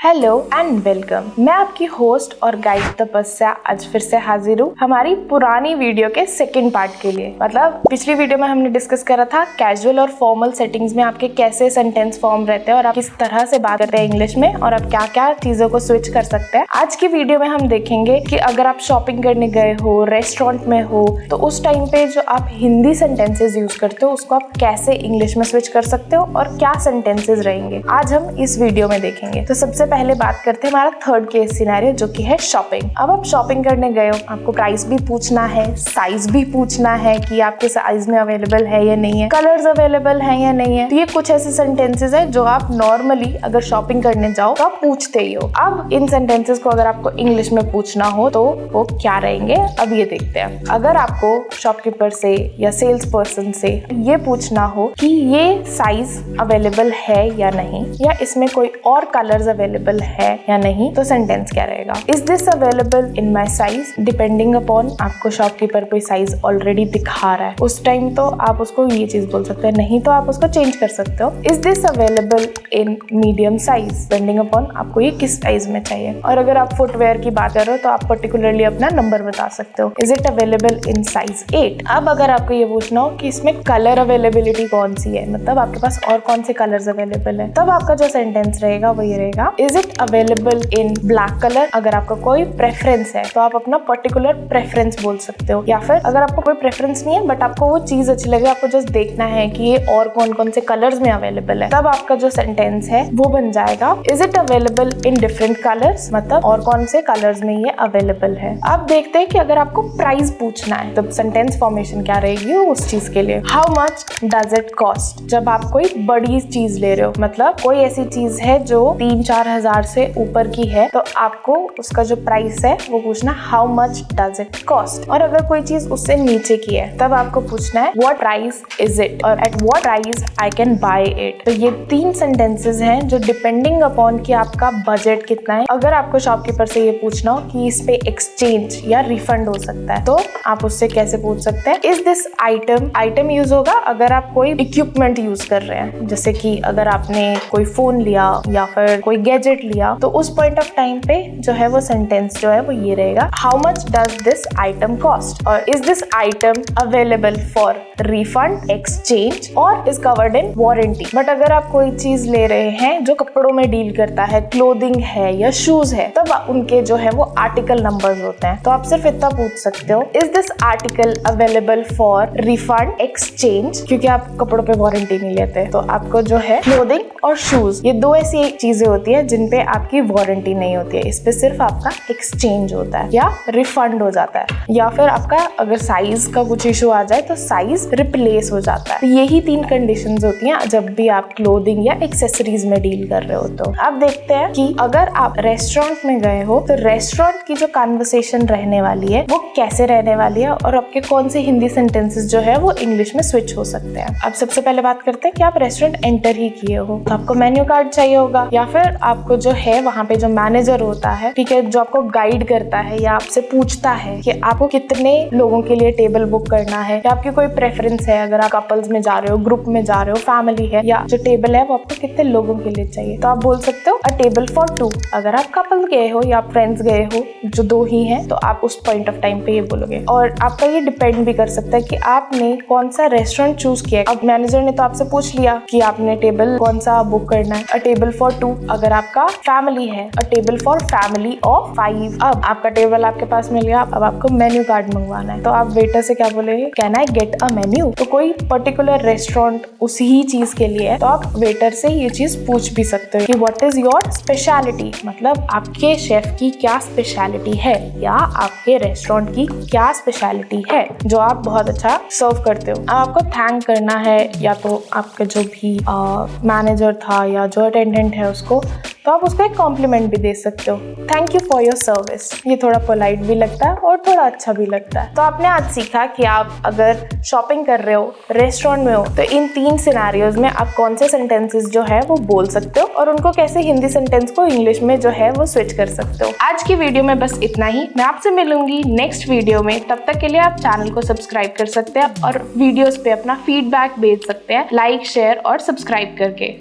Hello and welcome. मैं आपकी host और गाइड तपस्या आज फिर से हाजिर हूँ हमारी पुरानी वीडियो के सेकंड पार्ट के लिए। मतलब पिछली वीडियो में हमने डिस्कस करा था कैजुअल और फॉर्मल सेटिंग्स में आपके कैसे सेंटेंस फॉर्म रहते हैं और आप किस तरह से बात करते हैं इंग्लिश में और आप क्या क्या चीजों को स्विच कर सकते हैं। आज की वीडियो में हम देखेंगे कि अगर आप शॉपिंग करने गए हो, रेस्टोरेंट में हो, तो उस टाइम पे जो आप हिंदी सेंटेंसेस यूज करते हो उसको आप कैसे इंग्लिश में स्विच कर सकते हो और क्या सेंटेंसेस रहेंगे आज हम इस वीडियो में देखेंगे। तो सबसे पहले बात करते हैं हमारा थर्ड केस सिनेरियो जो कि है शॉपिंग। अब आप शॉपिंग करने गए हो, आपको प्राइस भी पूछना है, साइज भी पूछना है कि आपके साइज में अवेलेबल है या नहीं है, कलर्स अवेलेबल है या नहीं है। तो ये कुछ ऐसे सेंटेंसेस है जो आप नॉर्मली अगर शॉपिंग करने जाओ तो आप पूछते ही हो। अब इन सेंटेंसेस को अगर आपको इंग्लिश में पूछना हो तो वो क्या रहेंगे, अब ये देखते हैं। अगर आपको शॉपकीपर से या सेल्स पर्सन से ये पूछना हो कि ये साइज अवेलेबल है या नहीं, या इसमें कोई और कलर्स अवेलेबल है या नहीं, तो सेंटेंस क्या रहेगा? Is this available in my size? Depending upon आपको शॉपकीपर कोई साइज ऑलरेडी दिखा रहा है उस टाइम तो आप उसको ये चीज बोल सकते हैं, नहीं तो आप उसको चेंज कर सकते हो। Is this available in medium size? Depending upon आपको ये किस साइज में चाहिए। और अगर आप फुटवेयर की बात कर रहे हो तो आप पर्टिकुलरली अपना नंबर बता सकते हो, is it available in size 8? अब अगर आपको ये पूछना हो कि इसमें कलर अवेलेबिलिटी कौन सी है, मतलब आपके पास और कौन से कलर्स अवेलेबल है, तब आपका जो सेंटेंस रहेगा वो ये रहेगा, is it available in black colour? अगर आपका कोई प्रेफरेंस है तो आप अपना पर्टिकुलर प्रेफरेंस बोल सकते हो, या फिर अगर आपको कोई प्रेफरेंस नहीं है बट आपको वो चीज अच्छी लगे, आपको जस्ट देखना है कि ये और कौन कौन से कलर्स में अवेलेबल है, तब आपका जो सेंटेंस है वो बन जाएगा, is it available in different colours? मतलब और कौन से कलर्स में ये अवेलेबल है। अब देखते हैं कि अगर आपको प्राइस पूछना है तो सेंटेंस फॉर्मेशन क्या रहेगी उस चीज के लिए। How much does it cost? जब आप कोई बड़ी चीज ले रहे हो, मतलब कोई ऐसी चीज है जो 3-4 हजार से ऊपर की है, तो आपको उसका जो प्राइस है वो पूछना how much does it cost. और अगर कोई चीज उससे नीचे की है तब आपको पूछना है व्हाट प्राइस इज इट और at what price I can buy it. तो ये 3 सेंटेंसेस हैं जो डिपेंडिंग अपॉन कि आपका बजट कितना है। अगर आपको शॉपकीपर से ये पूछना हो कि इस पे एक्सचेंज या रिफंड हो सकता है तो आप उससे कैसे पूछ सकते हैं, इज दिस आइटम यूज होगा अगर आप कोई इक्विपमेंट यूज कर रहे हैं, जैसे कि अगर आपने कोई फोन लिया या फिर कोई गैजेट लिया, तो उस पॉइंट ऑफ टाइम पे जो है वो सेंटेंस जो है वो ये रहेगा, how much does this item cost और is this item available for refund, exchange और is covered in warranty. But अगर आप कोई चीज ले रहे हैं जो कपड़ों में डील करता है, क्लोथिंग है या शूज है, तब उनके जो है वो आर्टिकल नंबर्स होते हैं, तो आप सिर्फ इतना पूछ सकते हो, is this article available for refund, exchange, क्योंकि आप कपड़ों पे वारंटी नहीं लेते। तो आपको जो है क्लोथिंग और शूज, ये 2 ऐसी चीजें होती है जिन पे आपकी वारंटी नहीं होती है, इस पे सिर्फ आपका एक्सचेंज होता है या रिफंड हो जाता है, या फिर आपका अगर साइज का कुछ इशू आ जाए तो साइज रिप्लेस हो जाता है। तो यही 3 कंडीशंस होती हैं जब भी आप क्लोथिंग या एक्सेसरीज में डील कर रहे हो। तो अब देखते हैं कि अगर आप रेस्टोरेंट में गए हो तो रेस्टोरेंट की जो कन्वर्सेशन रहने वाली है वो कैसे रहने वाली है और आपके कौन से हिंदी सेंटेंसेस जो है वो इंग्लिश में स्विच हो सकते हैं। अब सबसे पहले बात करते हैं कि आप रेस्टोरेंट एंटर ही किए हो तो आपको मेन्यू कार्ड चाहिए होगा, या फिर आपको जो है वहाँ पे जो मैनेजर होता है, ठीक है, जो आपको गाइड करता है या आपसे पूछता है कि आपको कितने लोगों के लिए टेबल बुक करना है, या आपकी कोई प्रेफरेंस है, अगर आप कपल्स में जा रहे हो, ग्रुप में जा रहे हो, फैमिली है, या जो टेबल है वो आपको कितने लोगों के लिए चाहिए, तो आप बोल सकते हो अ टेबल फॉर 2। अगर आप कपल गए हो या फ्रेंड्स गए हो जो 2 ही हैं तो आप उस पॉइंट ऑफ टाइम पे ये बोलोगे। और आपका ये डिपेंड भी कर सकता है कि आपने कौन सा रेस्टोरेंट चूज किया है। अब मैनेजर ने तो आपसे पूछ लिया कि आपने टेबल कौन सा बुक करना है, अ टेबल फॉर 2। अगर आपका फैमिली है, अ टेबल फॉर फैमिली ऑफ 5। अब आपका टेबल आपके पास मिल गया, अब आपको मेन्यू कार्ड मंगवाना है, तो आप वेटर से क्या बोलेंगे, can I get a menu? तो कोई पर्टिकुलर रेस्टोरेंट उसी ही चीज के लिए है तो आप वेटर से ये चीज पूछ भी सकते हो कि व्हाट इज योर स्पेशलिटी, मतलब आपके शेफ की क्या स्पेशलिटी है या आपके रेस्टोरेंट की क्या स्पेशलिटी है जो आप बहुत अच्छा सर्व करते हो। अब आपको थैंक करना है या तो आपका जो भी मैनेजर था या जो अटेंडेंट है उसको, तो आप उसको एक कॉम्प्लीमेंट भी दे सकते हो, thank you for your service. ये थोड़ा पोलाइट भी लगता है और थोड़ा अच्छा भी लगता है। तो आपने आज सीखा कि आप अगर शॉपिंग कर रहे हो, रेस्टोरेंट में हो, तो इन 3 सिनेरियोज में आप कौन से सेंटेंसेस जो है वो बोल सकते हो और उनको कैसे हिंदी सेंटेंस को इंग्लिश में जो है वो स्विच कर सकते हो। आज की वीडियो में बस इतना ही। मैं आपसे मिलूंगी नेक्स्ट वीडियो में, तब तक के लिए आप चैनल को सब्सक्राइब कर सकते हैं और वीडियोस पे अपना फीडबैक भेज सकते हैं लाइक, शेयर और सब्सक्राइब करके।